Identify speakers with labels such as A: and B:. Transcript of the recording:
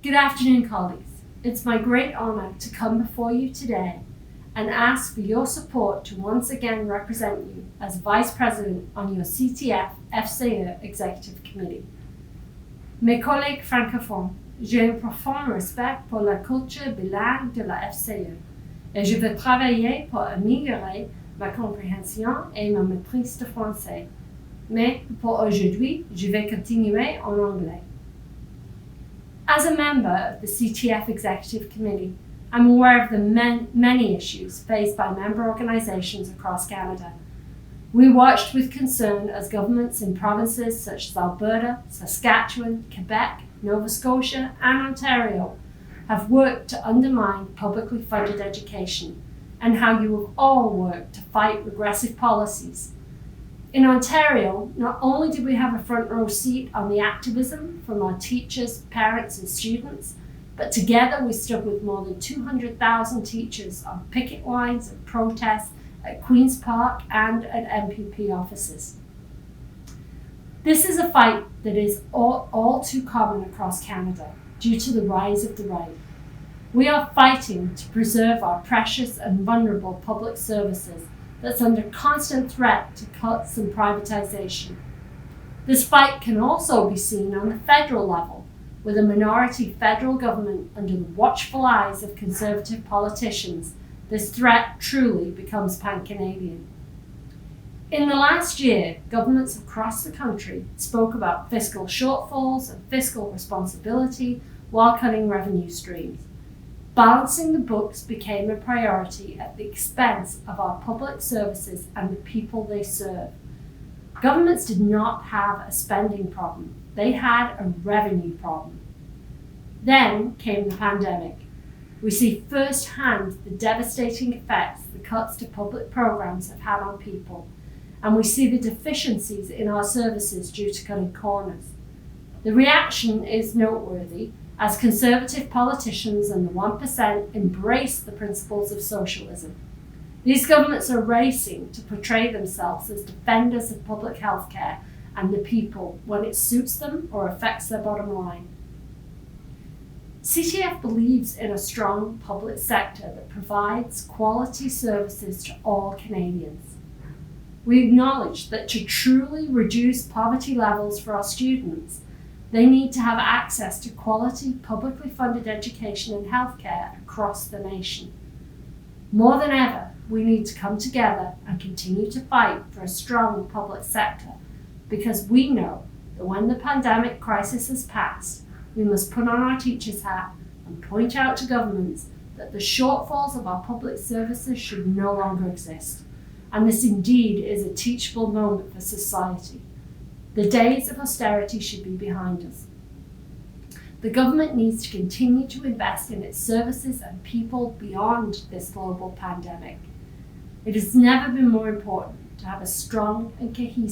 A: Good afternoon, colleagues. It's my great honour to come before you today and ask for your support to once again represent you as Vice President on your CTF FCE Executive Committee. Mes collègues francophones, j'ai un profond respect pour la culture bilingue de la FCE et je veux travailler pour améliorer ma compréhension et ma maîtrise de français. Mais pour aujourd'hui, je vais continuer en anglais. As a member of the CTF Executive Committee, I'm aware of the many issues faced by member organisations across Canada. We watched with concern as governments in provinces such as Alberta, Saskatchewan, Quebec, Nova Scotia and Ontario have worked to undermine publicly funded education, and how you have all worked to fight regressive policies. In Ontario, not only did we have a front row seat on the activism from our teachers, parents and students, but together we stood with more than 200,000 teachers on picket lines and protests at Queen's Park and at MPP offices. This is a fight that is all too common across Canada due to the rise of the right. We are fighting to preserve our precious and vulnerable public services that's under constant threat to cuts and privatisation. This fight can also be seen on the federal level, with a minority federal government under the watchful eyes of Conservative politicians. This threat truly becomes pan-Canadian. In the last year, governments across the country spoke about fiscal shortfalls and fiscal responsibility while cutting revenue streams. Balancing the books became a priority at the expense of our public services and the people they serve. Governments did not have a spending problem, they had a revenue problem. Then came the pandemic. We see firsthand the devastating effects the cuts to public programs have had on people, and we see the deficiencies in our services due to cutting corners. The reaction is noteworthy, as Conservative politicians and the 1% embrace the principles of socialism. These governments are racing to portray themselves as defenders of public health care and the people when it suits them or affects their bottom line. CTF believes in a strong public sector that provides quality services to all Canadians. We acknowledge that to truly reduce poverty levels for our students, they need to have access to quality, publicly funded education and healthcare across the nation. More than ever, we need to come together and continue to fight for a strong public sector, because we know that when the pandemic crisis has passed, we must put on our teacher's hat and point out to governments that the shortfalls of our public services should no longer exist. And this indeed is a teachable moment for society. The days of austerity should be behind us. The government needs to continue to invest in its services and people beyond this global pandemic. It has never been more important to have a strong and cohesive